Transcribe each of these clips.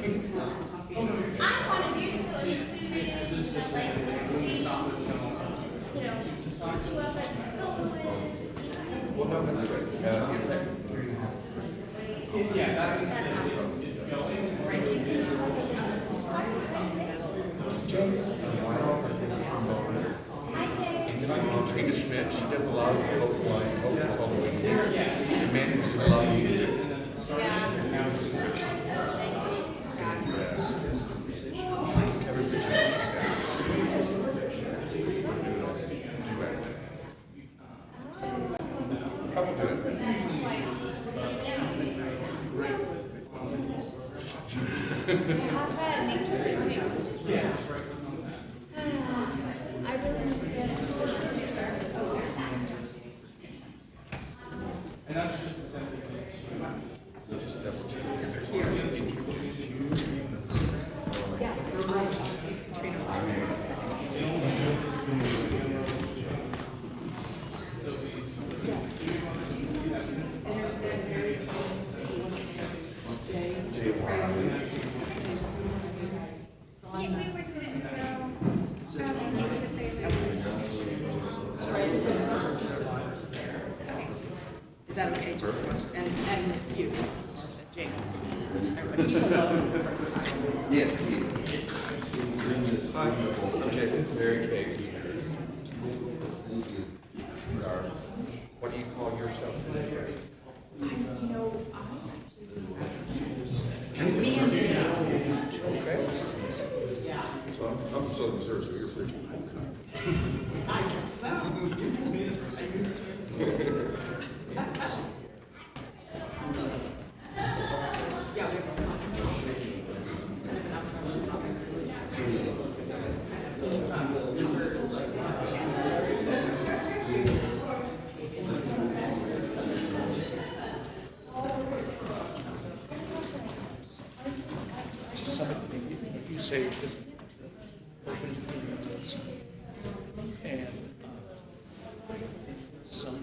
wanted you to feel included in it, just like, talk to us, Well, no, that's good. Yeah, that means that it's going. Katrina Schmidt, she does a lot of localized vocals. She manages a lot of music. And that's just simply Just double check. Yes, Katrina. we were sitting so, Is that okay? And you, Jane. He's alone. Yes, hi, Nicole. Okay, this is very big. Sorry. What do you call yourself today? You know, Okay. So I'm so observed, so you're pretty. I guess so. You say this open this and some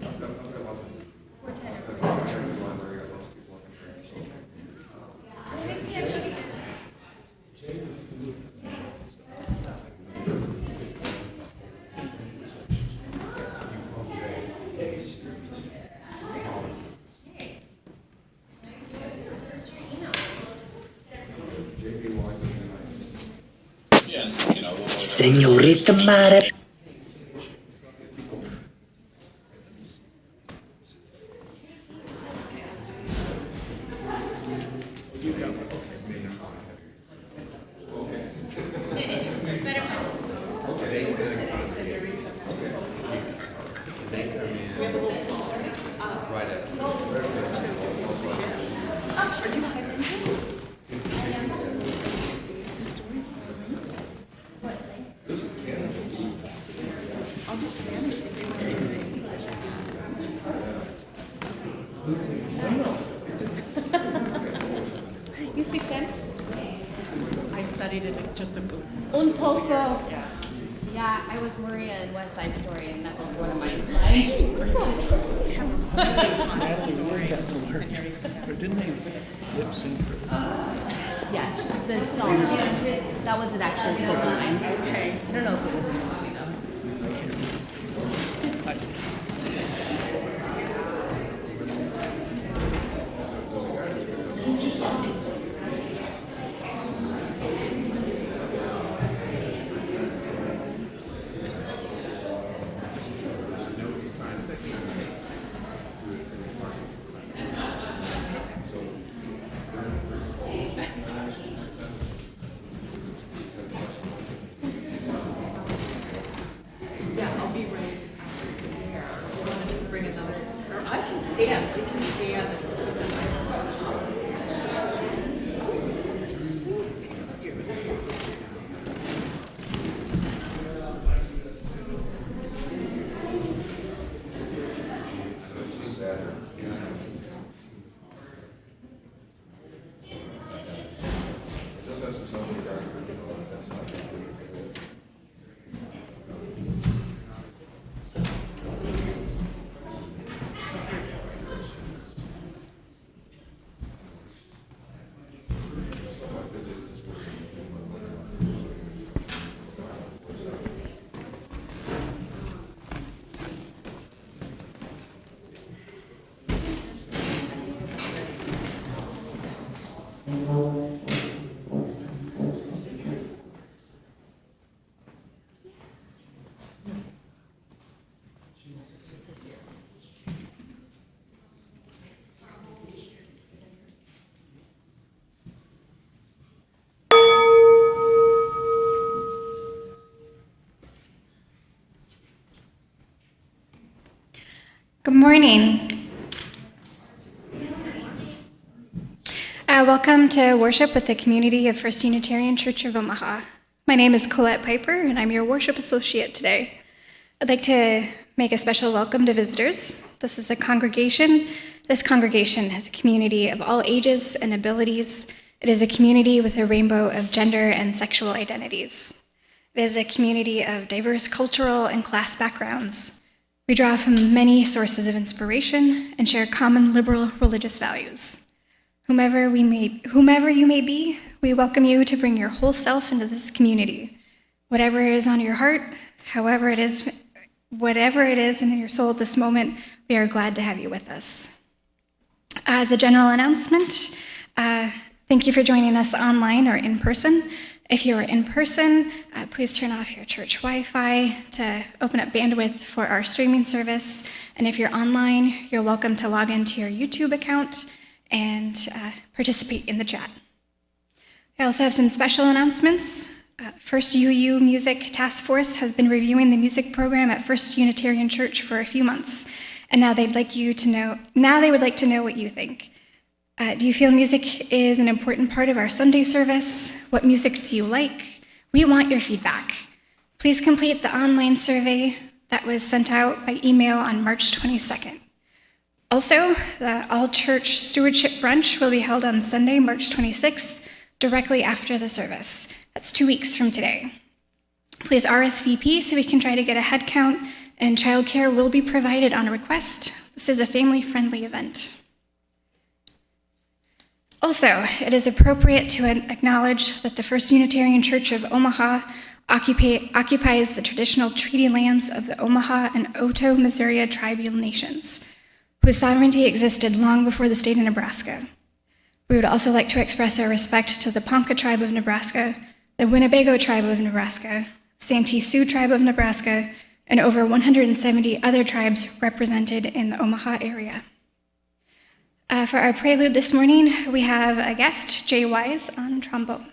Señorita Mare. You speak Spanish? I studied it just a book. Un poco. Yeah. Yeah, I was Maria in West Side Story, and that was one of my lines. or didn't they lip sync for this? Yes, the song. That wasn't actually the line. Okay. I don't know if it was in the movie though. Yeah, I'll be right there. Do you want us to bring another? Or I can stand. We can stand. Good morning. Welcome to worship with the community of First Unitarian Church of Omaha. My name is Collette Piper, and I'm your worship associate today. I'd like to make a special welcome to visitors. This is a congregation. This congregation has a community of all ages and abilities. It is a community with a rainbow of gender and sexual identities. It is a community of diverse cultural and class backgrounds. We draw from many sources of inspiration and share common liberal religious values. Whomever you may be, we welcome you to bring your whole self into this community. Whatever is on your heart, whatever it is in your soul at this moment, we are glad to have you with us. As a general announcement, thank you for joining us online or in person. If you are in person, please turn off your church Wi-Fi to open up bandwidth for our streaming service. And if you're online, you're welcome to log into your YouTube account and participate in the chat. I also have some special announcements. First UU Music Task Force has been reviewing the music program at First Unitarian Church for a few months, and now they would like to know what you think. Do you feel music is an important part of our Sunday service? What music do you like? We want your feedback. Please complete the online survey that was sent out by email on March 22nd. Also, the all-church stewardship brunch will be held on Sunday, March 26th, directly after the service. That's 2 weeks from today. Please RSVP so we can try to get a head count, and childcare will be provided on request. This is a family-friendly event. Also, it is appropriate to acknowledge that the First Unitarian Church of Omaha occupies the traditional treaty lands of the Omaha and Otoe-Missouri tribal nations, whose sovereignty existed long before the state of Nebraska. We would also like to express our respect to the Ponca tribe of Nebraska, the Winnebago tribe of Nebraska, Santee Sioux tribe of Nebraska, and over 170 other tribes represented in the Omaha area. For our prelude this morning, we have a guest, Jay Wise, on trombone.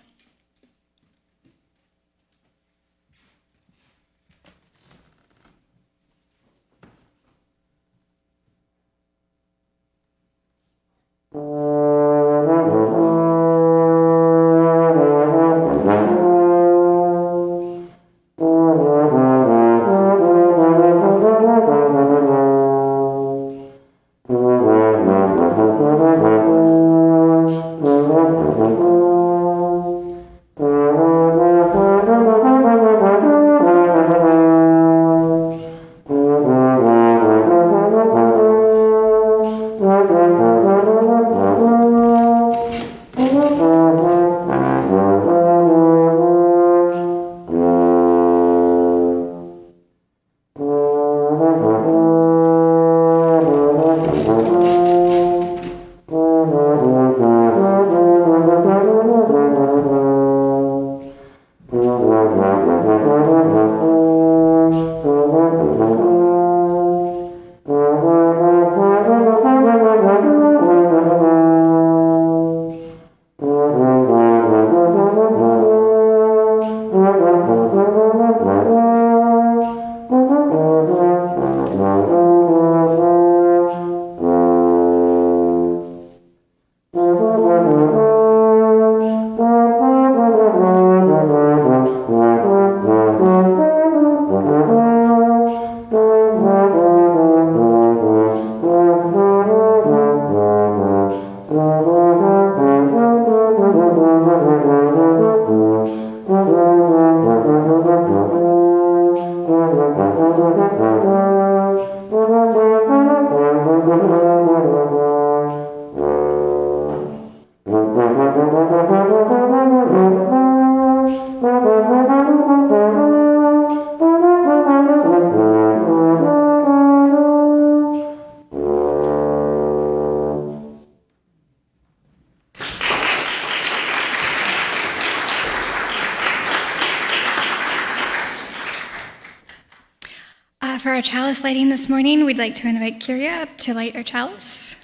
for our chalice lighting this morning, we'd like to invite Kyria up to light our chalice.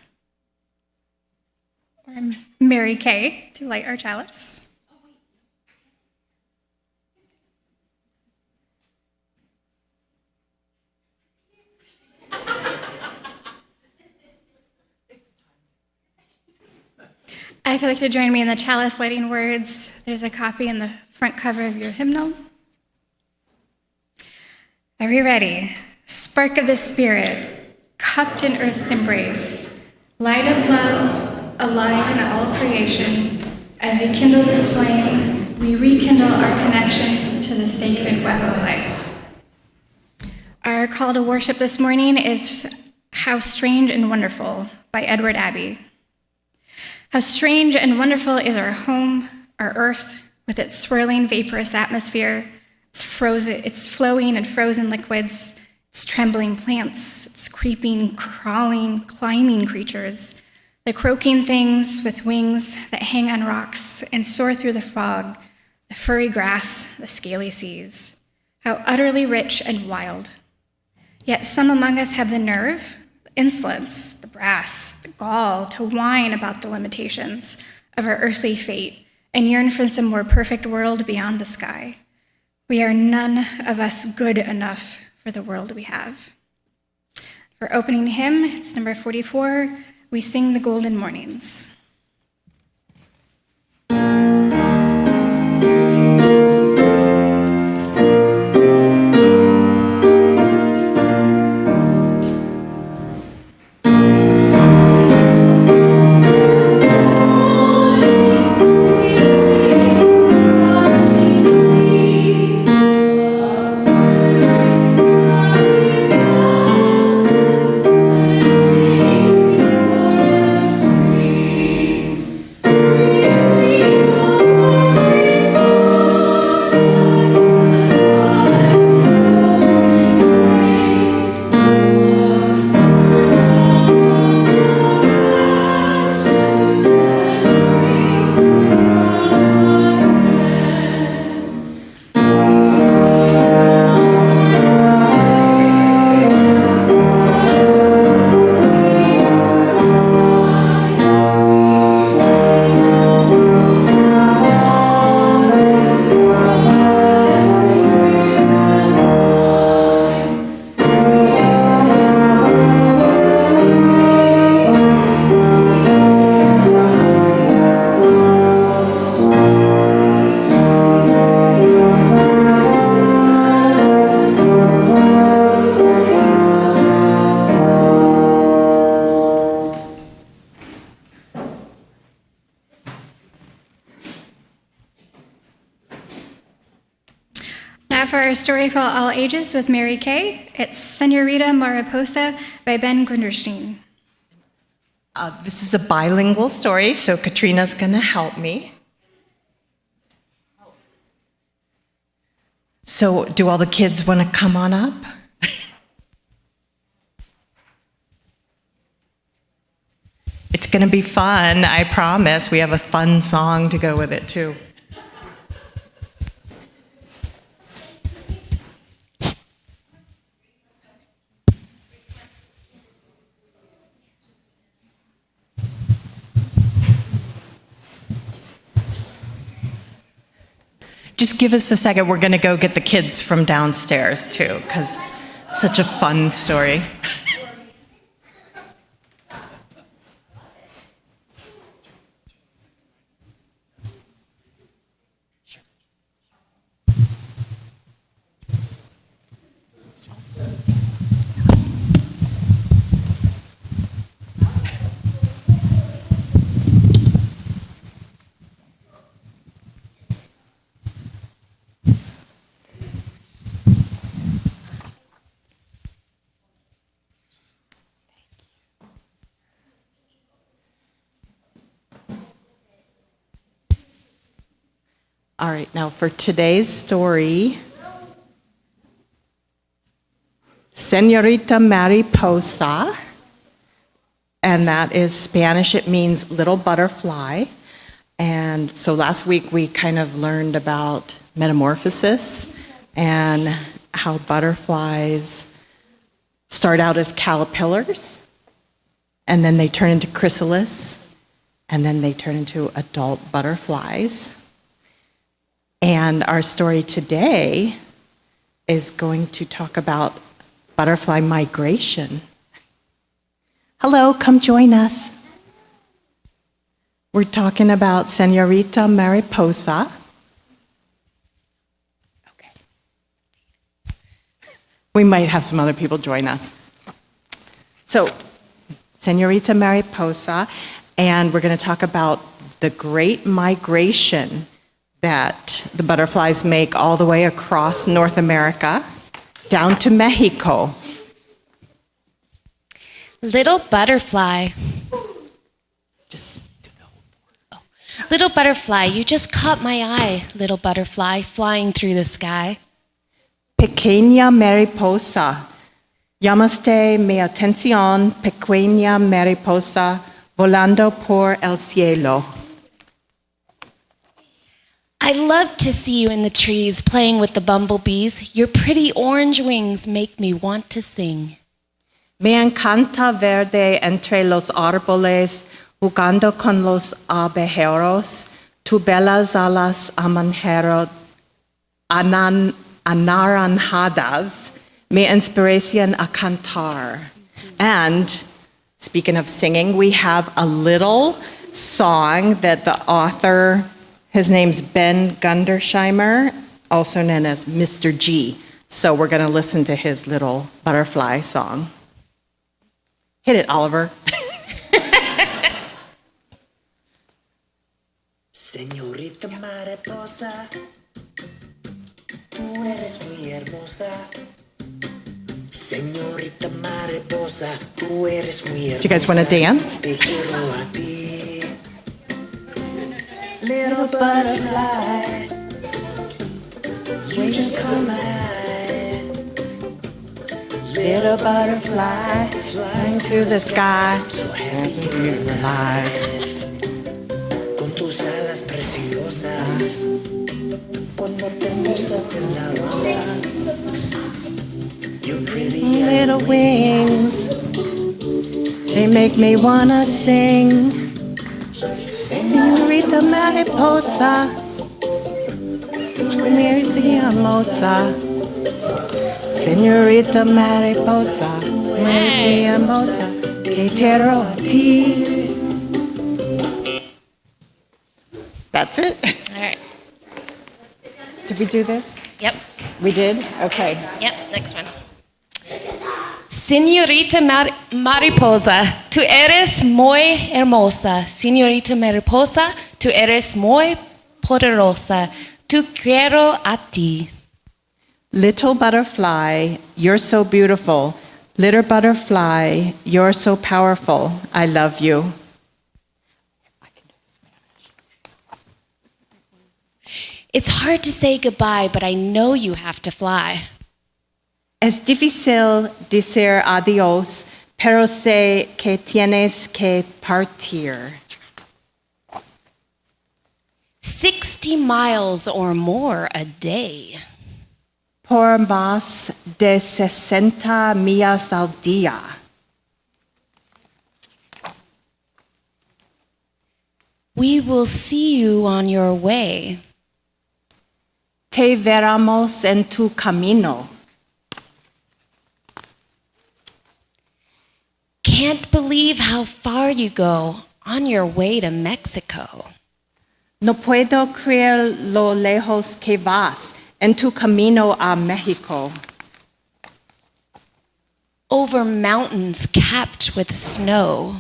Or Mary Kay to light our chalice. If you'd like to join me in the chalice lighting words, there's a copy in the front cover of your hymnal. Are we ready? Spark of the Spirit, cupped in earth's embrace, light of love, alive in all creation, as we kindle this flame, we rekindle our connection to the sacred web of life. Our call to worship this morning is How Strange and Wonderful by Edward Abbey. How strange and wonderful is our home, our earth, with its swirling vaporous atmosphere, its flowing and frozen liquids, its trembling plants, its creeping, crawling, climbing creatures, the croaking things with wings that hang on rocks and soar through the fog, the furry grass, the scaly seas. How utterly rich and wild. Yet some among us have the nerve, the insolence, the brass, the gall to whine about the limitations of our earthly fate and yearn for some more perfect world beyond the sky. We are none of us good enough for the world we have. For opening hymn, it's number 44, We Sing the Golden Mornings. For our story for all ages with Mary Kay, it's Senorita Mariposa by Ben Grunderstein. This is a bilingual story, so Katrina's going to help me. So, do all the kids want to come on up? It's going to be fun, I promise. We have a fun song to go with it, too. Just give us a second. We're going to go get the kids from downstairs, too, because it's such a fun story. All right, now for today's story, Senorita Mariposa, and that is Spanish, it means little butterfly. And so last week we kind of learned about metamorphosis and how butterflies start out as caterpillars, and then they turn into chrysalis, and then they turn into adult butterflies. And our story today is going to talk about butterfly migration. Hello, come join us. We're talking about Señorita Mariposa. Okay. We might have some other people join us. So, Señorita Mariposa, and we're going to talk about the great migration that the butterflies make all the way across North America down to Mexico. Little butterfly. Just do the whole Little butterfly, you just caught my eye, little butterfly flying through the sky. Pequeña mariposa, llamaste mi atención, pequeña mariposa, volando por el cielo. I love to see you in the trees playing with the bumblebees. Your pretty orange wings make me want to sing. Me encanta verte entre los árboles, jugando con los abejeros, tu bellas alas anaranjadas, me inspiration a cantar. And speaking of singing, we have a little song that the author, his name's Ben Gundersheimer, also known as Mr. G. So we're going to listen to his little butterfly song. Hit it, Oliver. Señorita mariposa, tú eres muy hermosa. Señorita mariposa, tú eres muy hermosa. Do you guys want to dance? Te quiero a ti. Little butterfly, you just caught my eye. Little butterfly, flying through the sky, So happy you're alive. con tus alas preciosas. Cuando te posas en la rosa. Your pretty Little wings, they make me wanna sing. Señorita mariposa, muy hermosa. Señorita mariposa, muy hermosa. Que quiero a ti. That's it? All right. Did we do this? Yep. We did? Okay. Yep. Next one. Señorita Mariposa, tú eres muy hermosa. Señorita Mariposa, tú eres muy poderosa. Tú quiero a ti. Little butterfly, you're so beautiful. Little butterfly, you're so powerful. I love you. It's hard to say goodbye, but I know you have to fly. Es difícil decir adiós, pero sé que tienes que partir. 60 miles or more a day. Por más de 60 millas al día. We will see you on your way. Te veremos en tu camino. Can't believe how far you go on your way to Mexico. No puedo creer lo lejos que vas en tu camino a México. Over mountains capped with snow.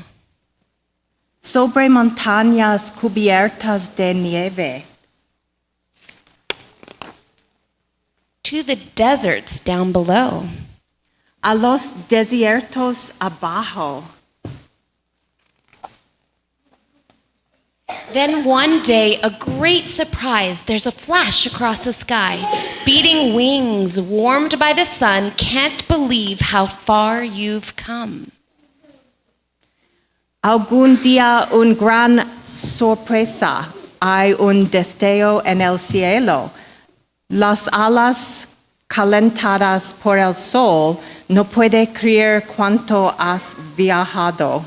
Sobre montañas cubiertas de nieve. To the deserts down below. A los desiertos abajo. Then one day, a great surprise, there's a flash across the sky. Beating wings, warmed by the sun, can't believe how far you've come. Algún día un gran sorpresa. Hay un destello en el cielo. Las alas calentadas por el sol No puede creer cuánto has viajado.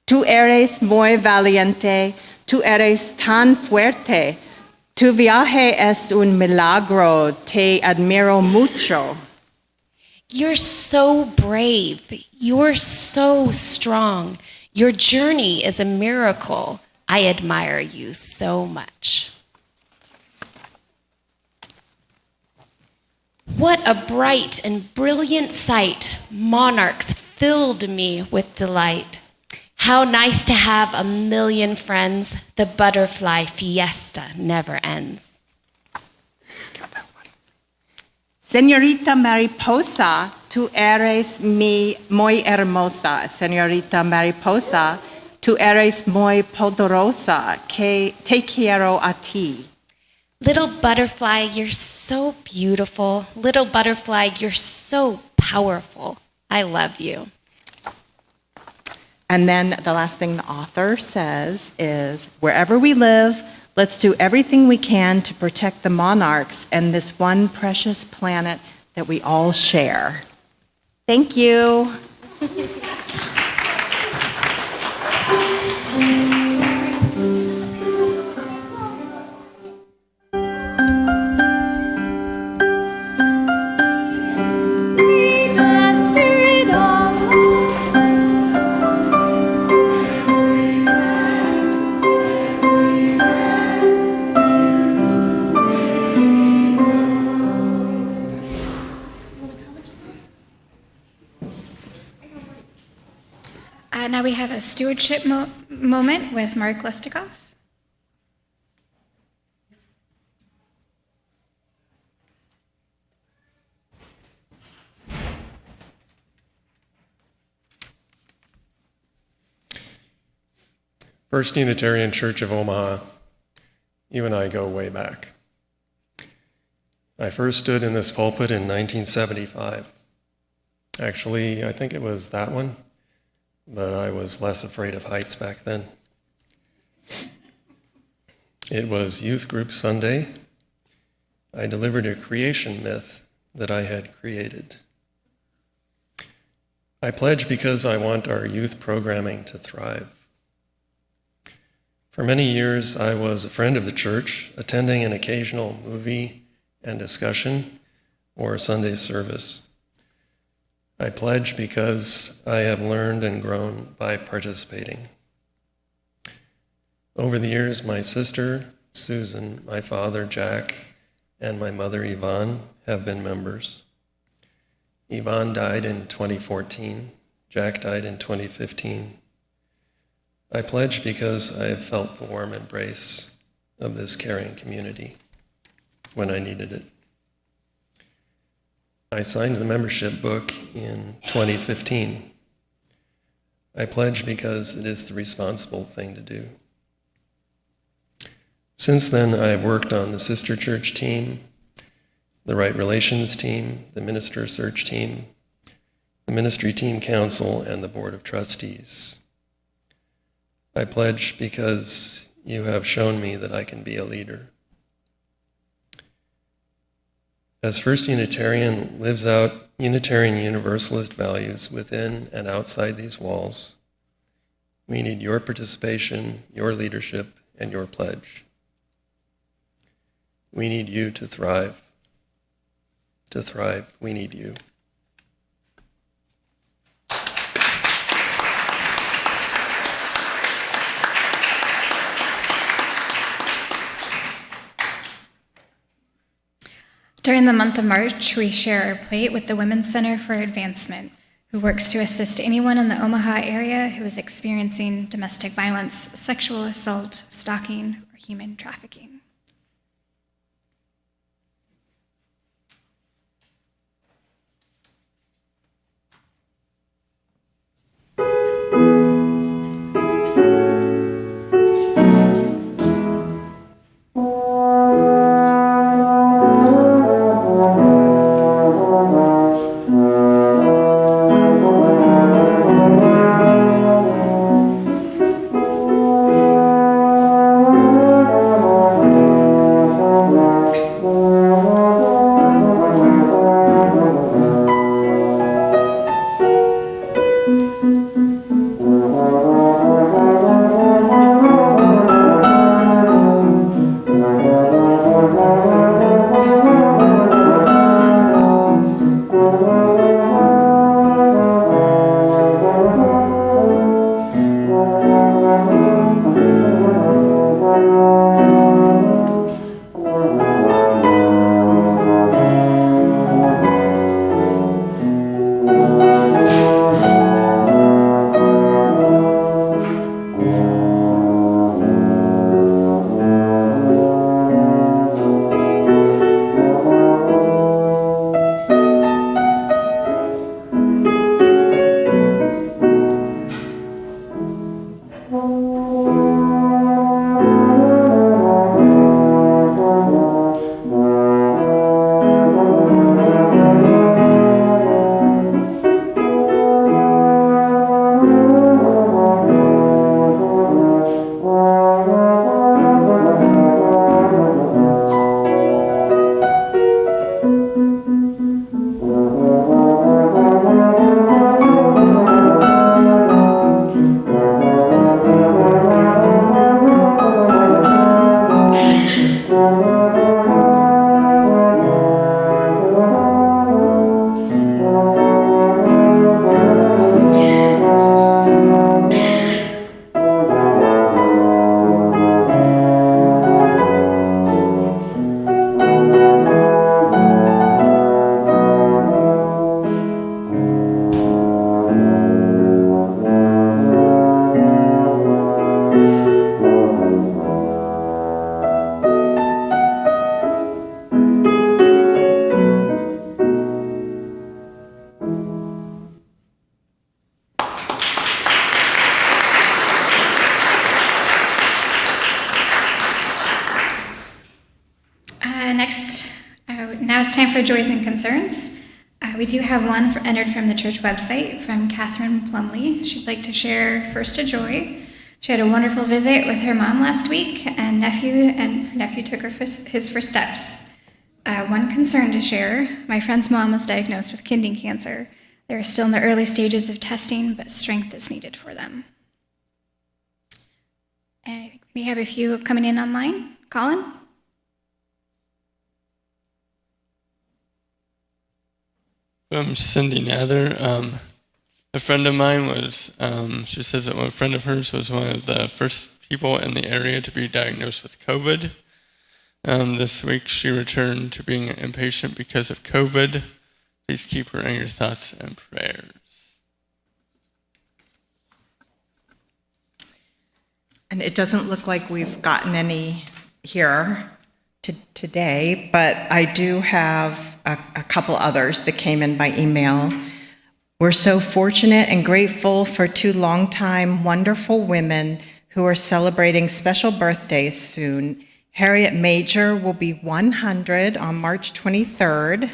Tú eres muy valiente, tú eres tan fuerte. Tu viaje es un milagro, te admiro mucho. You're so brave. You're so strong. Your journey is a miracle. I admire you so much. What a bright and brilliant sight. Monarchs filled me with delight. How nice to have a million friends. The butterfly fiesta never ends. Señorita Mariposa, tú eres muy hermosa. Señorita Mariposa, tú eres muy poderosa. Que te quiero a ti. Little butterfly, you're so beautiful. Little butterfly, you're so powerful. I love you. And then the last thing the author says is, wherever we live, let's do everything we can to protect the monarchs and this one precious planet that we all share. Thank you. Now we have a stewardship moment with Mark Lestikoff. First Unitarian Church of Omaha, you and I go way back. I first stood in this pulpit in 1975. Actually, I think it was that one, but I was less afraid of heights back then. It was Youth Group Sunday. I delivered a creation myth that I had created. I pledge because I want our youth programming to thrive. For many years, I was a friend of the church, attending an occasional movie and discussion or Sunday service. I pledge because I have learned and grown by participating. Over the years, my sister, Susan, my father, Jack, and my mother, Yvonne, have been members. Yvonne died in 2014. Jack died in 2015. I pledge because I have felt the warm embrace of this caring community when I needed it. I signed the membership book in 2015. I pledge because it is the responsible thing to do. Since then, I have worked on the sister church team, the Right Relations team, the minister search team, the ministry team council, and the board of trustees. I pledge because you have shown me that I can be a leader. As First Unitarian lives out Unitarian Universalist values within and outside these walls, we need your participation, your leadership, and your pledge. We need you to thrive. To thrive, we need you. During the month of March, we share our plate with the Women's Center for Advancement, who works to assist anyone in the Omaha area who is experiencing domestic violence, sexual assault, stalking, or human trafficking. Now it's time for Joys and Concerns. We do have one entered from the church website from Catherine Plumley. She'd like to share first a joy. She had a wonderful visit with her mom last week, and her nephew took his first steps. One concern to share: my friend's mom was diagnosed with kidney cancer. They are still in the early stages of testing, but strength is needed for them. And I think we have a few coming in online. Colin? From Cindy Nather. A friend of mine was, she says that a friend of hers was one of the first people in the area to be diagnosed with COVID. This week she returned to being inpatient because of COVID. Please keep her in your thoughts and prayers. And it doesn't look like we've gotten any here today, but I do have a couple others that came in by email. We're so fortunate and grateful for two longtime wonderful women who are celebrating special birthdays soon. Harriet Major will be 100 on March 23rd.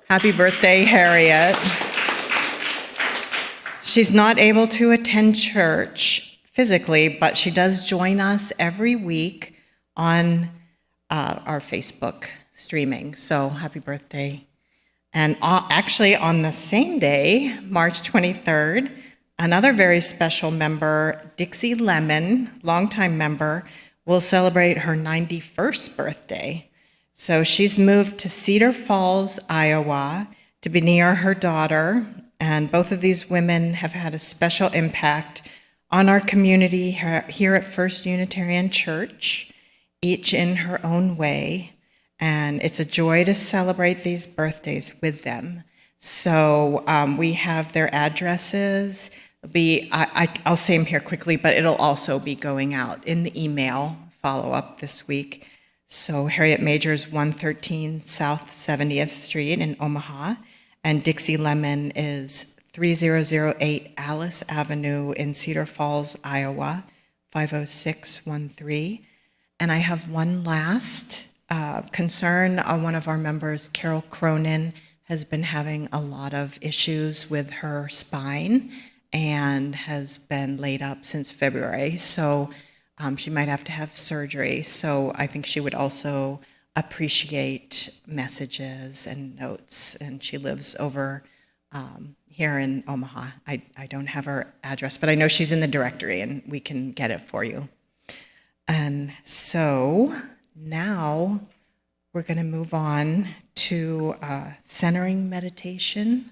Happy birthday, Harriet. She's not able to attend church physically, but she does join us every week on our Facebook streaming. So happy birthday. And actually on the same day, March 23rd, another very special member, Dixie Lemon, longtime member, will celebrate her 91st birthday. So she's moved to Cedar Falls, Iowa, to be near her daughter. And both of these women have had a special impact on our community here at First Unitarian Church, each in her own way. And it's a joy to celebrate these birthdays with them. So we have their addresses. I'll say them here quickly, but it'll also be going out in the email follow-up this week. So Harriet Major's 113 South 70th Street in Omaha, and Dixie Lemon is 3008 Alice Avenue in Cedar Falls, Iowa, 50613. And I have one last concern. One of our members, Carol Cronin, has been having a lot of issues with her spine and has been laid up since February. So she might have to have surgery. So I think she would also appreciate messages and notes. And she lives over here in Omaha. I don't have her address, but I know she's in the directory and we can get it for you. And so now we're going to move on to centering meditation.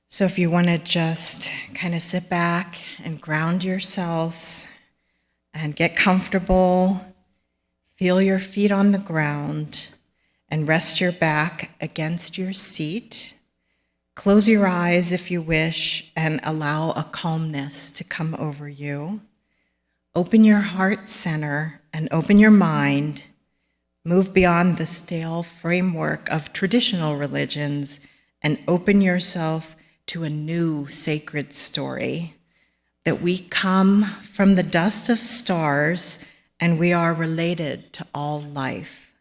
So if you want to just kind of sit back and ground yourselves and get comfortable, feel your feet on the ground, and rest your back against your seat. Close your eyes if you wish and allow a calmness to come over you. Open your heart center and open your mind. Move beyond the stale framework of traditional religions and open yourself to a new sacred story, that we come from the dust of stars and we are related to all life.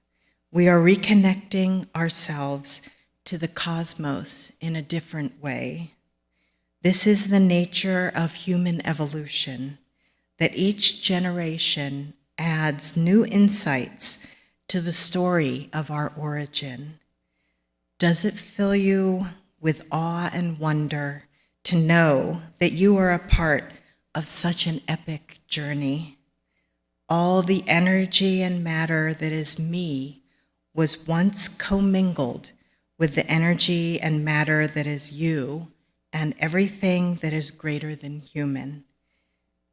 We are reconnecting ourselves to the cosmos in a different way. This is the nature of human evolution, that each generation adds new insights to the story of our origin. Does it fill you with awe and wonder to know that you are a part of such an epic journey? All the energy and matter that is me was once commingled with the energy and matter that is you and everything that is greater than human,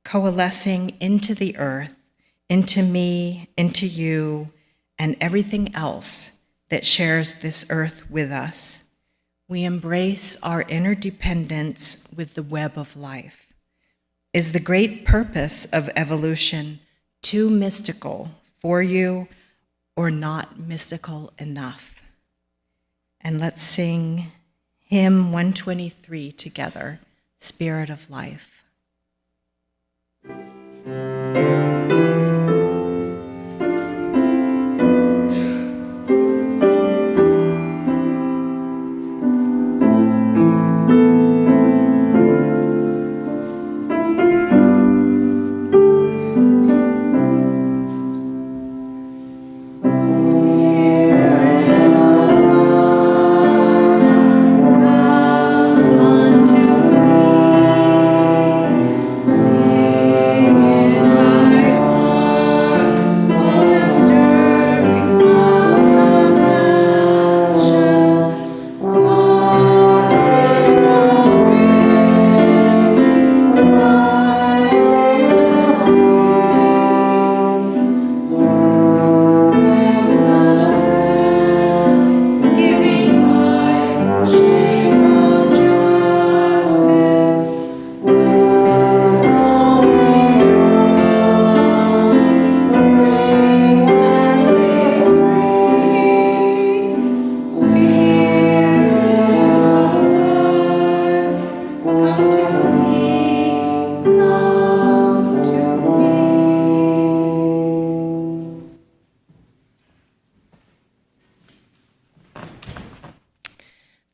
coalescing into the earth, into me, into you, and everything else that shares this earth with us. We embrace our interdependence with the web of life. Is the great purpose of evolution too mystical for you or not mystical enough? And let's sing hymn 123 together, Spirit of Life.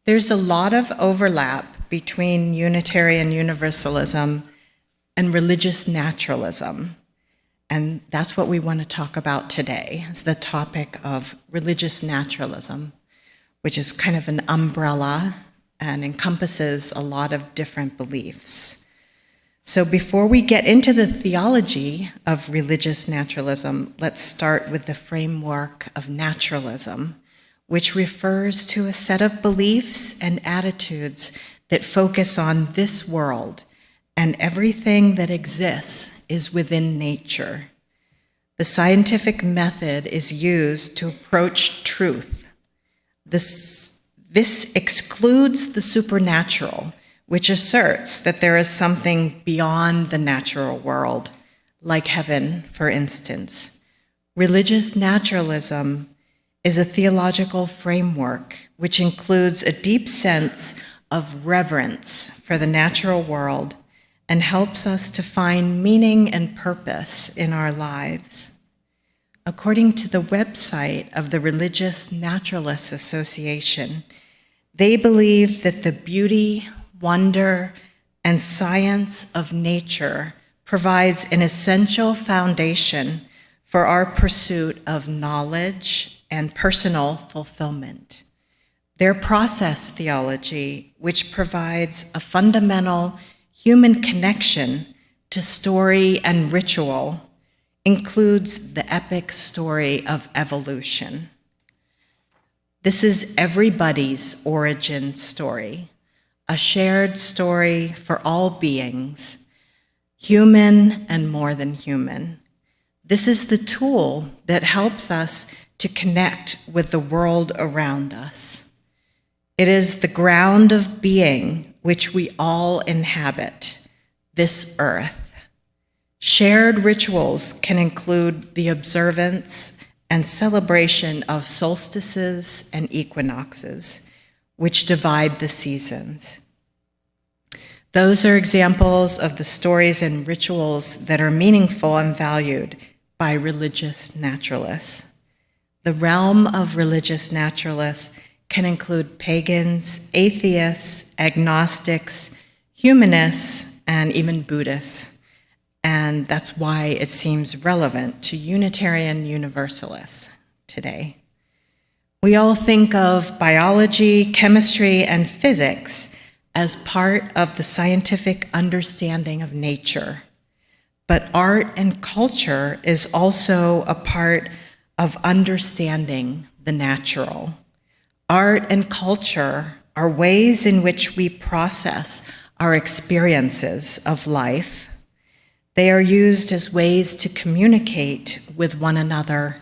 There's a lot of overlap between Unitarian Universalism and religious naturalism. And that's what we want to talk about today, is the topic of religious naturalism, which is kind of an umbrella and encompasses a lot of different beliefs. So before we get into the theology of religious naturalism, let's start with the framework of naturalism, which refers to a set of beliefs and attitudes that focus on this world, and everything that exists is within nature. The scientific method is used to approach truth. This excludes the supernatural, which asserts that there is something beyond the natural world, like heaven, for instance. Religious naturalism is a theological framework which includes a deep sense of reverence for the natural world and helps us to find meaning and purpose in our lives. According to the website of the Religious Naturalists Association, they believe that the beauty, wonder, and science of nature provides an essential foundation for our pursuit of knowledge and personal fulfillment. Their process theology, which provides a fundamental human connection to story and ritual, includes the epic story of evolution. This is everybody's origin story, a shared story for all beings, human and more than human. This is the tool that helps us to connect with the world around us. It is the ground of being which we all inhabit, this earth. Shared rituals can include the observance and celebration of solstices and equinoxes, which divide the seasons. Those are examples of the stories and rituals that are meaningful and valued by religious naturalists. The realm of religious naturalists can include pagans, atheists, agnostics, humanists, and even Buddhists. And that's why it seems relevant to Unitarian Universalists today. We all think of biology, chemistry, and physics as part of the scientific understanding of nature. But art and culture is also a part of understanding the natural. Art and culture are ways in which we process our experiences of life. They are used as ways to communicate with one another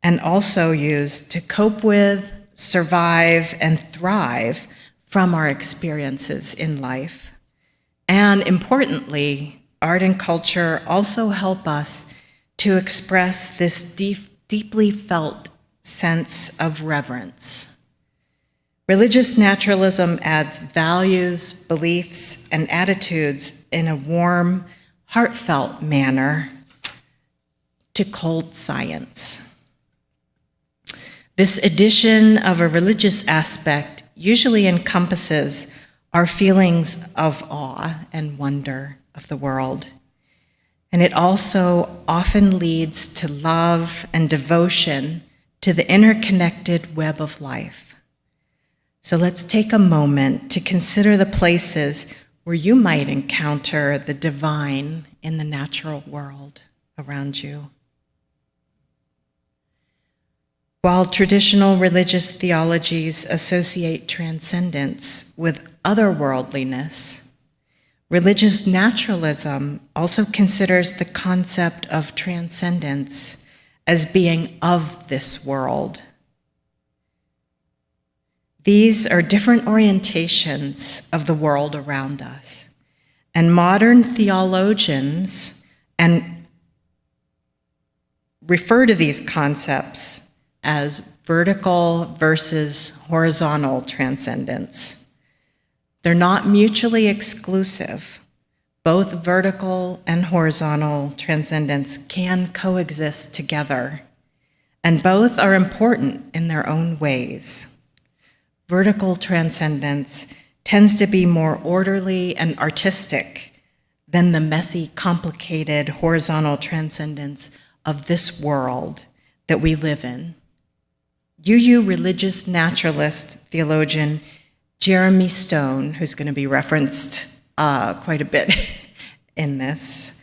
and also used to cope with, survive, and thrive from our experiences in life. And importantly, art and culture also help us to express this deeply felt sense of reverence. Religious naturalism adds values, beliefs, and attitudes in a warm, heartfelt manner to cold science. This addition of a religious aspect usually encompasses our feelings of awe and wonder of the world. And it also often leads to love and devotion to the interconnected web of life. So let's take a moment to consider the places where you might encounter the divine in the natural world around you. While traditional religious theologies associate transcendence with otherworldliness, religious naturalism also considers the concept of transcendence as being of this world. These are different orientations of the world around us, and modern theologians refer to these concepts as vertical versus horizontal transcendence. They're not mutually exclusive. Both vertical and horizontal transcendence can coexist together, and both are important in their own ways. Vertical transcendence tends to be more orderly and artistic than the messy, complicated horizontal transcendence of this world that we live in. UU religious naturalist theologian Jeremy Stone, who's going to be referenced quite a bit in this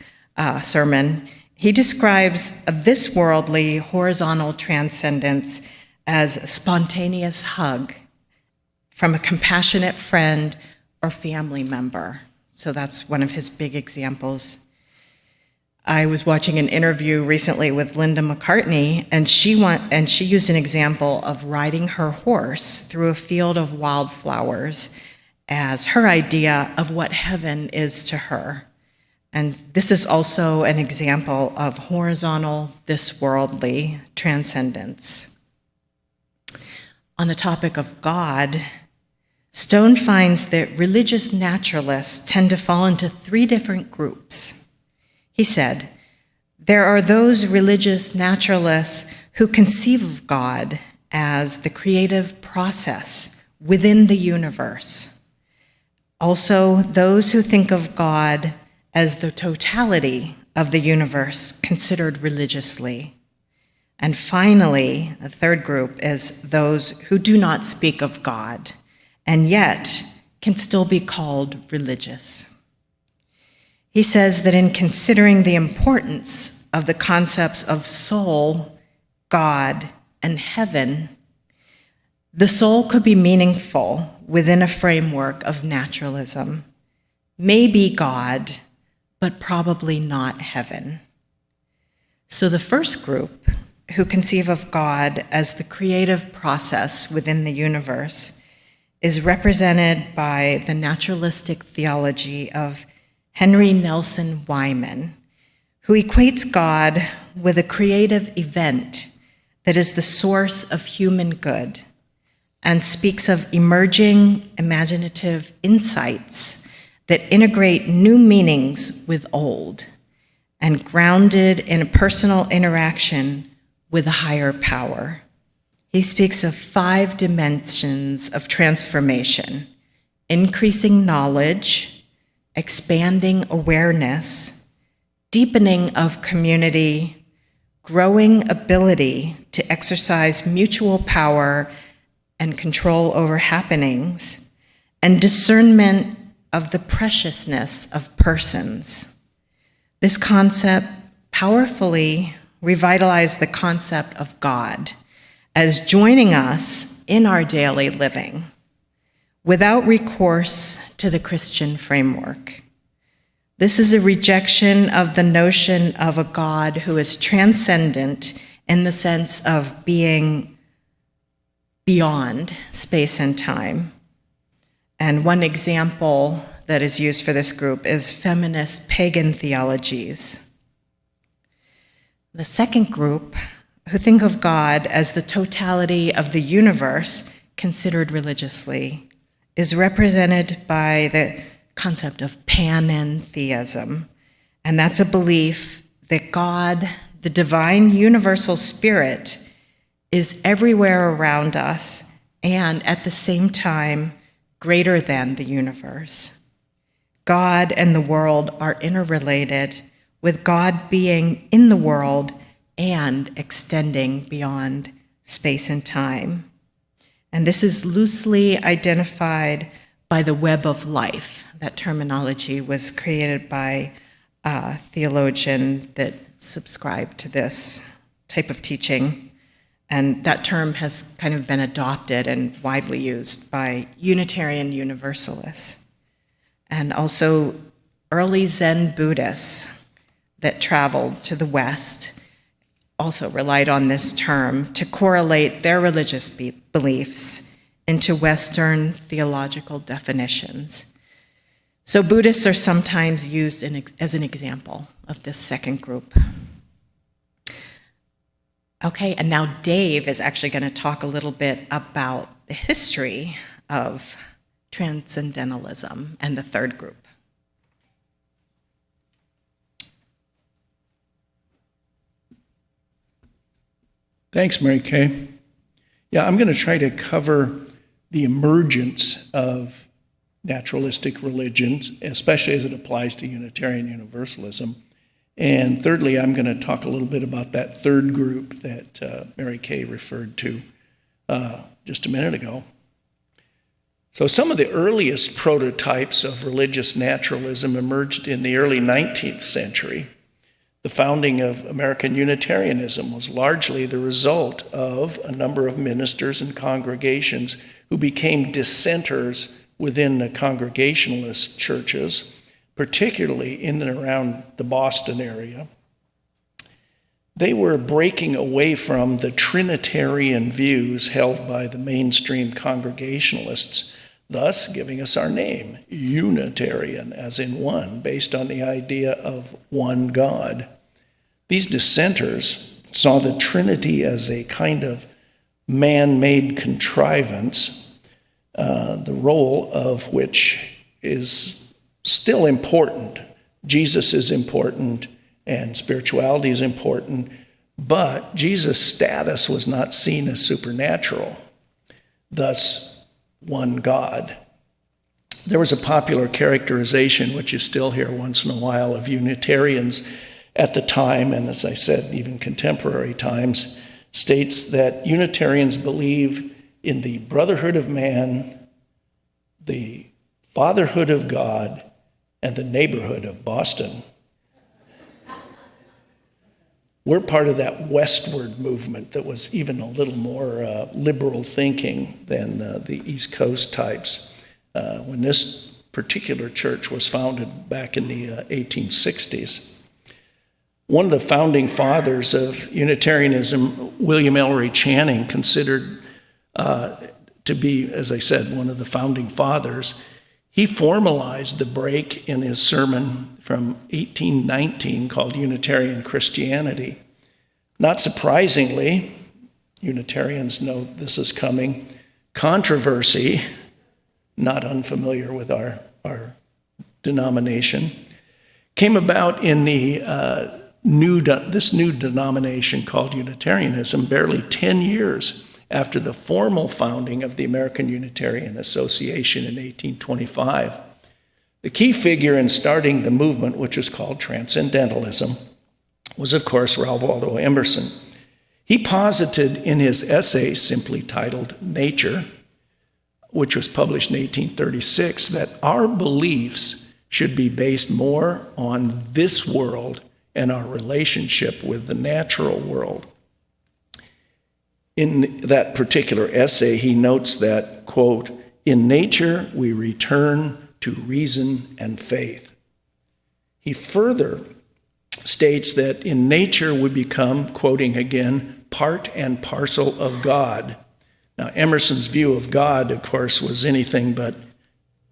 sermon, he describes this worldly horizontal transcendence as a spontaneous hug from a compassionate friend or family member. So that's one of his big examples. I was watching an interview recently with Linda McCartney, and she used an example of riding her horse through a field of wildflowers as her idea of what heaven is to her. And this is also an example of horizontal, this-worldly transcendence. On the topic of God, Stone finds that religious naturalists tend to fall into three different groups. He said, there are those religious naturalists who conceive of God as the creative process within the universe. Also, those who think of God as the totality of the universe considered religiously. And finally, the third group is those who do not speak of God and yet can still be called religious. He says that in considering the importance of the concepts of soul, God, and heaven, the soul could be meaningful within a framework of naturalism. Maybe God, but probably not heaven. So the first group, who conceive of God as the creative process within the universe, is represented by the naturalistic theology of Henry Nelson Wyman, who equates God with a creative event that is the source of human good and speaks of emerging imaginative insights that integrate new meanings with old and grounded in a personal interaction with a higher power. He speaks of 5 dimensions of transformation: increasing knowledge, expanding awareness, deepening of community, growing ability to exercise mutual power and control over happenings, and discernment of the preciousness of persons. This concept powerfully revitalized the concept of God as joining us in our daily living without recourse to the Christian framework. This is a rejection of the notion of a God who is transcendent in the sense of being beyond space and time. And one example that is used for this group is feminist pagan theologies. The second group, who think of God as the totality of the universe considered religiously, is represented by the concept of panentheism. And that's a belief that God, the divine universal spirit, is everywhere around us and at the same time greater than the universe. God and the world are interrelated, with God being in the world and extending beyond space and time. And this is loosely identified by the web of life. That terminology was created by a theologian that subscribed to this type of teaching. And that term has kind of been adopted and widely used by Unitarian Universalists. And also early Zen Buddhists that traveled to the West also relied on this term to correlate their religious beliefs into Western theological definitions. So Buddhists are sometimes used as an example of this second group. Okay, and now Dave is actually going to talk a little bit about the history of transcendentalism and the third group. Thanks, Mary Kay. Yeah, I'm going to try to cover the emergence of naturalistic religions, especially as it applies to Unitarian Universalism. And thirdly, I'm going to talk a little bit about that third group that Mary Kay referred to just a minute ago. So some of the earliest prototypes of religious naturalism emerged in the early 19th century. The founding of American Unitarianism was largely the result of a number of ministers and congregations who became dissenters within the Congregationalist churches, particularly in and around the Boston area. They were breaking away from the Trinitarian views held by the mainstream Congregationalists, thus giving us our name, Unitarian, as in one, based on the idea of one God. These dissenters saw the Trinity as a kind of man-made contrivance, the role of which is still important. Jesus is important, and spirituality is important, but Jesus' status was not seen as supernatural, thus one God. There was a popular characterization, which you still hear once in a while, of Unitarians at the time, and as I said, even contemporary times, states that Unitarians believe in the brotherhood of man, the fatherhood of God, and the neighborhood of Boston. We're part of that westward movement that was even a little more liberal thinking than the East Coast types. When this particular church was founded back in the 1860s. One of the founding fathers of Unitarianism, William Ellery Channing, considered to be, as I said, one of the founding fathers. He formalized the break in his sermon from 1819 called Unitarian Christianity. Not surprisingly, Unitarians know this is coming, controversy, not unfamiliar with our denomination, came about in the this new denomination called Unitarianism barely 10 years after the formal founding of the American Unitarian Association in 1825. The key figure in starting the movement, which was called Transcendentalism, was, of course, Ralph Waldo Emerson. He posited in his essay, simply titled Nature, which was published in 1836, that our beliefs should be based more on this world and our relationship with the natural world. In that particular essay, he notes that, quote, "In nature we return to reason and faith." He further states that in nature we become, quoting again, "part and parcel of God." Now, Emerson's view of God, of course, was anything but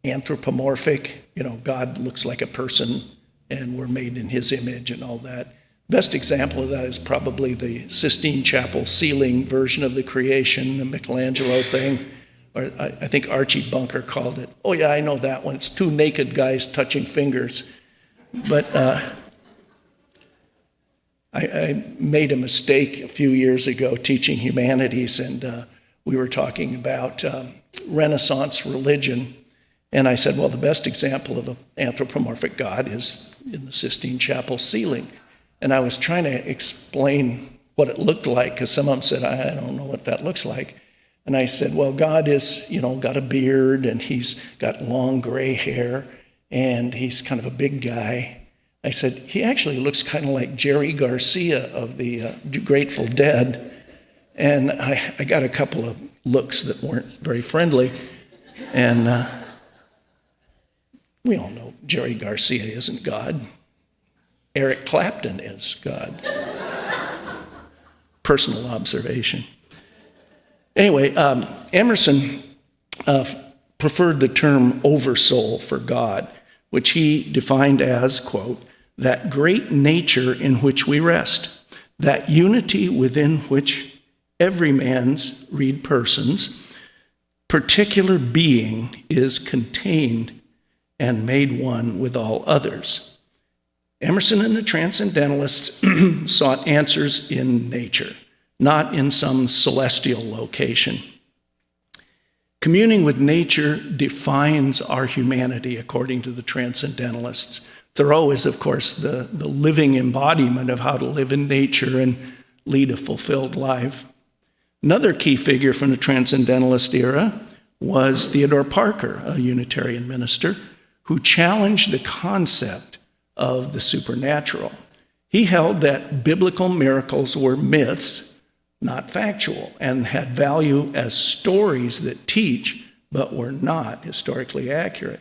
anthropomorphic. God looks like a person and we're made in his image and all that. Best example of that is probably the Sistine Chapel ceiling version of the creation, the Michelangelo thing. Or I think Archie Bunker called it. Oh yeah, I know that one. It's two naked guys touching fingers. But I made a mistake a few years ago teaching humanities, and we were talking about Renaissance religion. And I said, well, the best example of an anthropomorphic God is in the Sistine Chapel ceiling. And I was trying to explain what it looked like, because some of them said, I don't know what that looks like. And I said, well, God is, got a beard, and he's got long gray hair, and he's kind of a big guy. I said, he actually looks kind of like Jerry Garcia of the Grateful Dead. And I got a couple of looks that weren't very friendly. And we all know Jerry Garcia isn't God. Eric Clapton is God. Personal observation. Anyway, Emerson preferred the term oversoul for God, which he defined as, quote, "that great nature in which we rest, that unity within which every man's," read persons, "particular being is contained and made one with all others." Emerson and the Transcendentalists sought answers in nature, not in some celestial location. Communing with nature defines our humanity, according to the Transcendentalists. Thoreau is, of course, the living embodiment of how to live in nature and lead a fulfilled life. Another key figure from the Transcendentalist era was Theodore Parker, a Unitarian minister, who challenged the concept of the supernatural. He held that biblical miracles were myths, not factual, and had value as stories that teach, but were not historically accurate.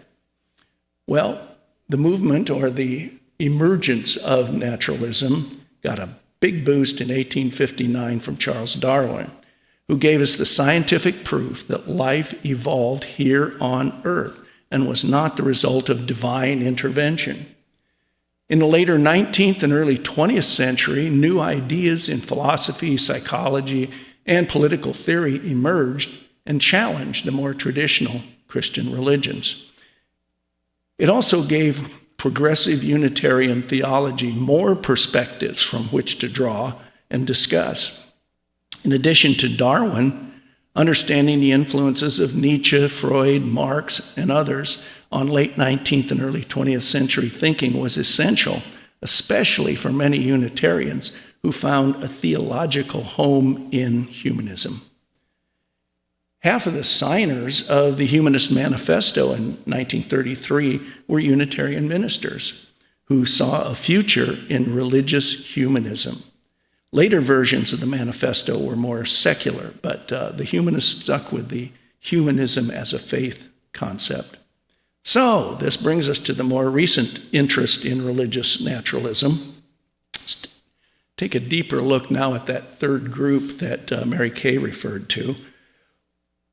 Well, the movement, or the emergence of naturalism, got a big boost in 1859 from Charles Darwin, who gave us the scientific proof that life evolved here on Earth and was not the result of divine intervention. In the later 19th and early 20th century, new ideas in philosophy, psychology, and political theory emerged and challenged the more traditional Christian religions. It also gave progressive Unitarian theology more perspectives from which to draw and discuss. In addition to Darwin, understanding the influences of Nietzsche, Freud, Marx, and others on late 19th and early 20th century thinking was essential, especially for many Unitarians who found a theological home in humanism. Half of the signers of the Humanist Manifesto in 1933 were Unitarian ministers who saw a future in religious humanism. Later versions of the manifesto were more secular, but the humanists stuck with the humanism as a faith concept. So this brings us to the more recent interest in religious naturalism. Let's take a deeper look now at that third group that Mary Kay referred to,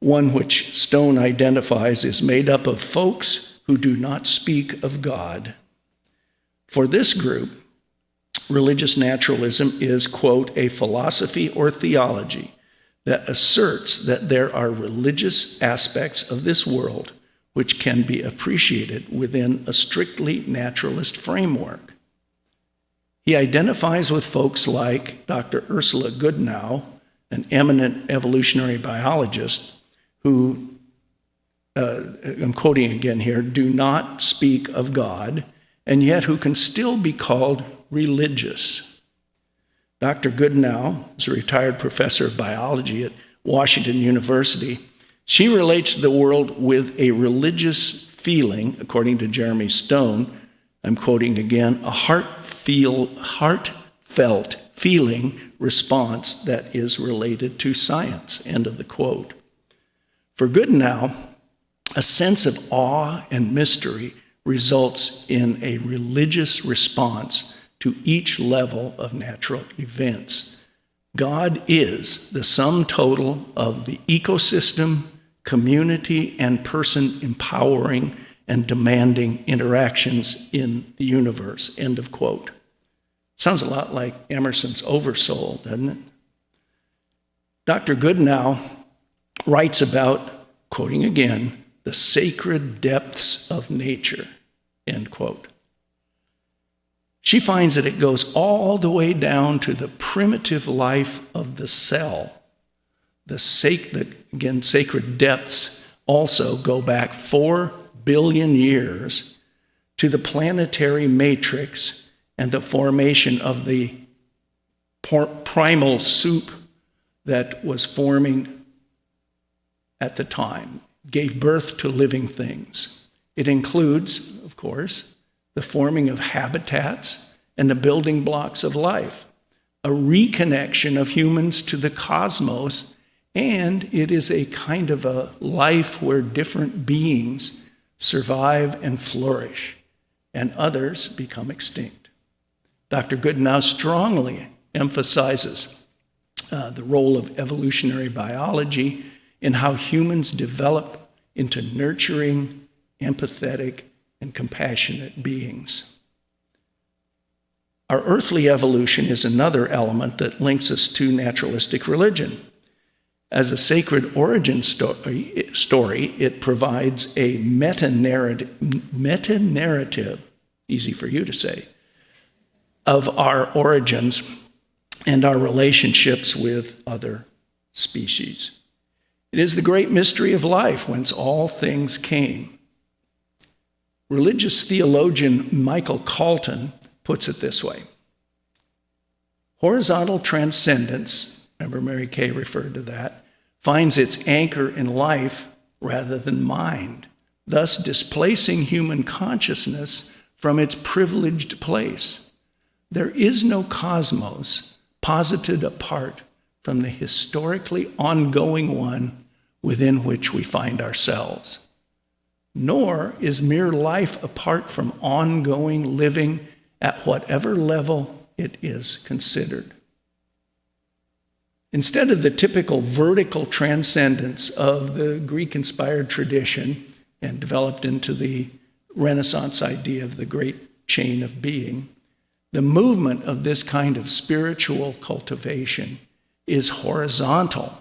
one which Stone identifies as made up of folks who do not speak of God. For this group, religious naturalism is, quote, "a philosophy or theology that asserts that there are religious aspects of this world which can be appreciated within a strictly naturalist framework. He identifies with folks like Dr. Ursula Goodenow, an eminent evolutionary biologist, who, I'm quoting again here, do not speak of God, and yet who can still be called religious. Dr. Goodenow is a retired professor of biology at Washington University. She relates to the world with a religious feeling, according to Jeremy Stone, I'm quoting again, a heartfelt feeling response that is related to science, end of the quote. For Goodenow, a sense of awe and mystery results in a religious response to each level of natural events. God is the sum total of the ecosystem, community, and person empowering and demanding interactions in the universe, end of quote. Sounds a lot like Emerson's Oversoul, doesn't it? Dr. Goodenow writes about, quoting again, the sacred depths of nature, end quote. She finds that it goes all the way down to the primitive life of the cell. The sacred depths also go back 4 billion years to the planetary matrix and the formation of the primal soup that was forming at the time, gave birth to living things. It includes, of course, the forming of habitats and the building blocks of life, a reconnection of humans to the cosmos, and it is a kind of a life where different beings survive and flourish, and others become extinct. Dr. Goodenow strongly emphasizes the role of evolutionary biology in how humans develop into nurturing, empathetic, and compassionate beings. Our earthly evolution is another element that links us to naturalistic religion. As a sacred origin story, it provides a meta-narrative, easy for you to say, of our origins and our relationships with other species. It is the great mystery of life, whence all things came. Religious theologian Michael Calton puts it this way: horizontal transcendence, remember Mary Kay referred to that, finds its anchor in life rather than mind, thus displacing human consciousness from its privileged place. There is no cosmos posited apart from the historically ongoing one within which we find ourselves. Nor is mere life apart from ongoing living at whatever level it is considered. Instead of the typical vertical transcendence of the Greek-inspired tradition and developed into the Renaissance idea of the great chain of being, the movement of this kind of spiritual cultivation is horizontal,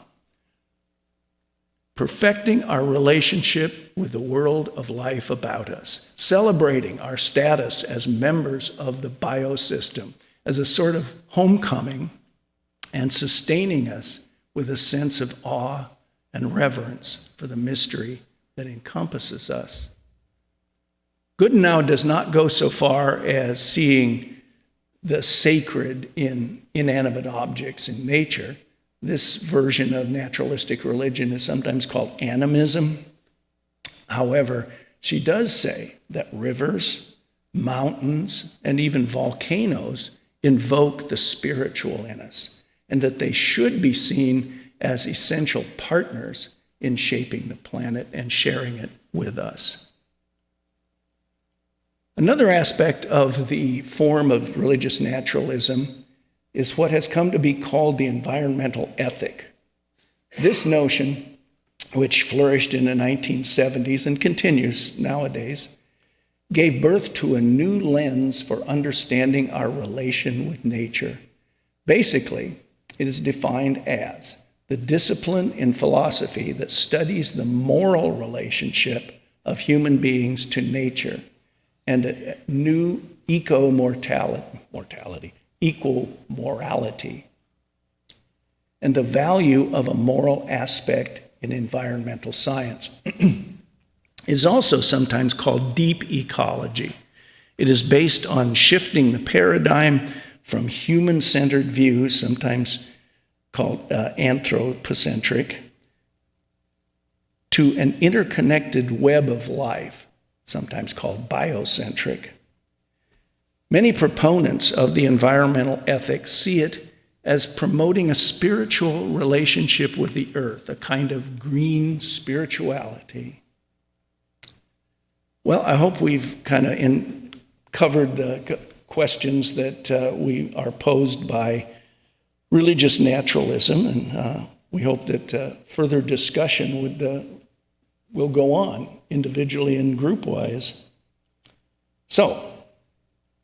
perfecting our relationship with the world of life about us, celebrating our status as members of the biosystem, as a sort of homecoming, and sustaining us with a sense of awe and reverence for the mystery that encompasses us. Goodenow does not go so far as seeing the sacred in inanimate objects in nature. This version of naturalistic religion is sometimes called animism. However, she does say that rivers, mountains, and even volcanoes invoke the spiritual in us, and that they should be seen as essential partners in shaping the planet and sharing it with us. Another aspect of the form of religious naturalism is what has come to be called the environmental ethic. This notion, which flourished in the 1970s and continues nowadays, gave birth to a new lens for understanding our relation with nature. Basically, it is defined as the discipline in philosophy that studies the moral relationship of human beings to nature and a new equal morality, and the value of a moral aspect in environmental science. Is also sometimes called deep ecology. It is based on shifting the paradigm from human-centered views, sometimes called anthropocentric, to an interconnected web of life, sometimes called biocentric. Many proponents of the environmental ethics see it as promoting a spiritual relationship with the earth, a kind of green spirituality. Well, I hope we've kind of covered the questions that we are posed by religious naturalism, and we hope that further discussion will go on individually and group-wise. So,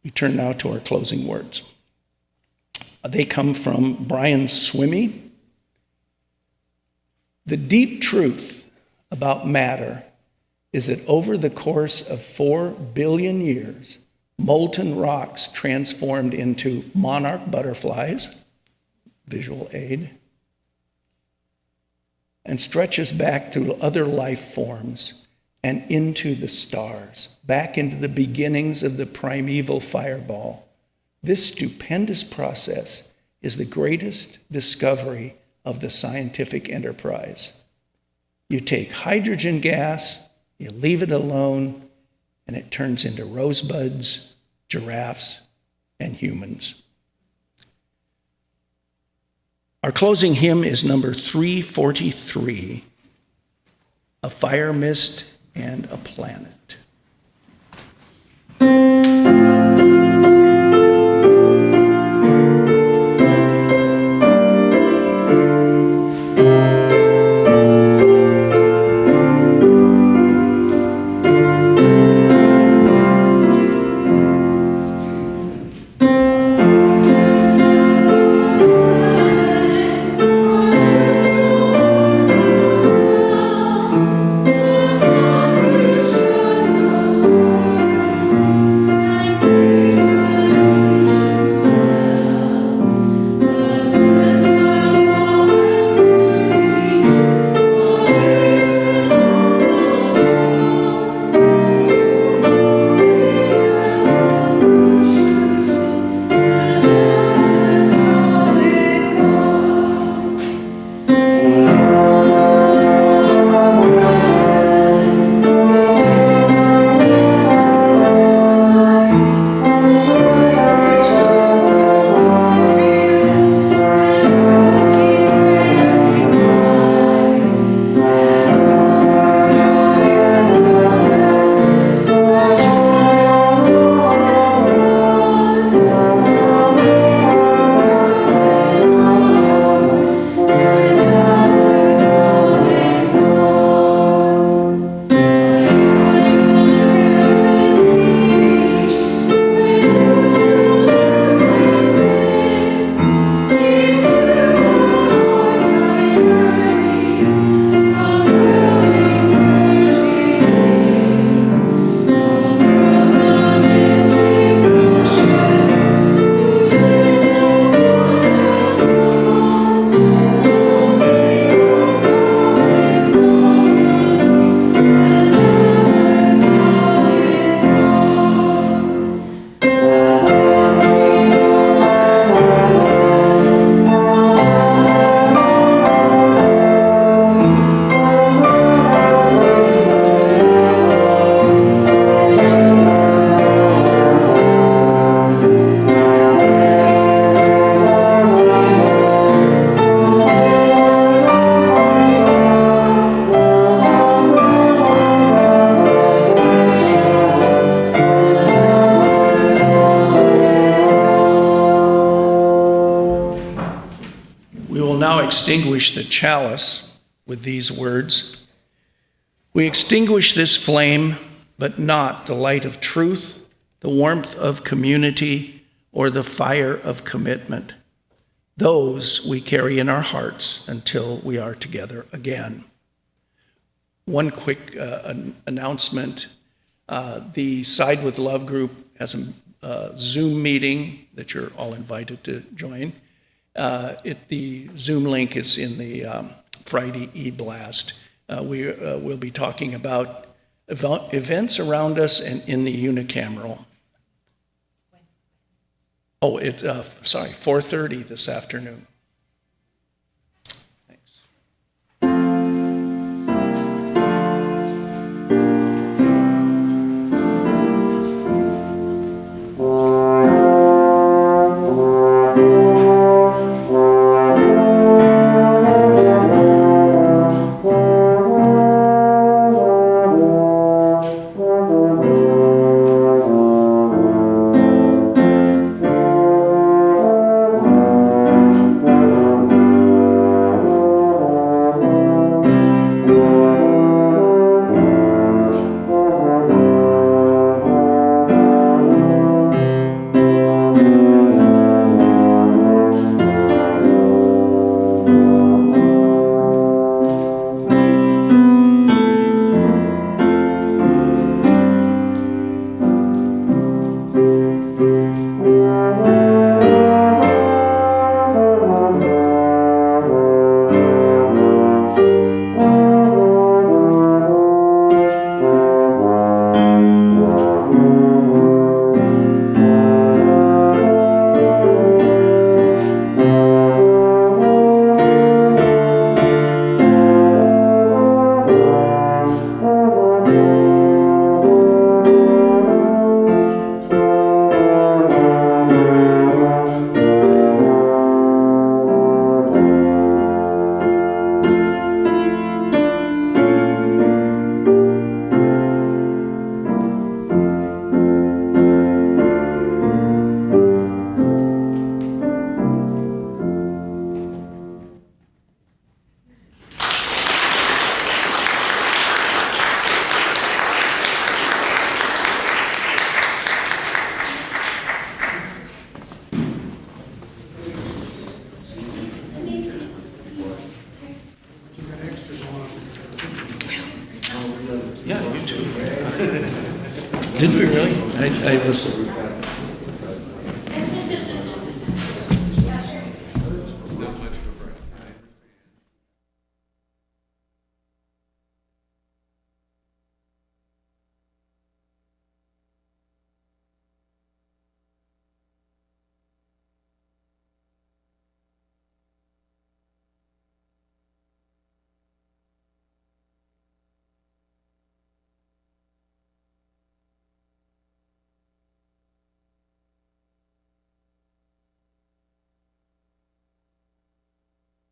we turn now to our closing words. They come from Brian Swimmy. The deep truth about matter is that over the course of 4 billion years, molten rocks transformed into monarch butterflies, visual aid, and stretches back through other life forms and into the stars, back into the beginnings of the primeval fireball. This stupendous process is the greatest discovery of the scientific enterprise. You take hydrogen gas, you leave it alone, and it turns into rosebuds, giraffes, and humans. Our closing hymn is number 343, A Fire Mist and a Planet. Extinguish the chalice with these words. We extinguish this flame, but not the light of truth, the warmth of community, or the fire of commitment. Those we carry in our hearts until we are together again. One quick announcement. The Side with Love group has a Zoom meeting that you're all invited to join. The Zoom link is in the Friday e-blast. We'll be talking about events around us and in the unicameral. Oh, 4:30 this afternoon. Thanks. Yeah, you too. Did we really? I was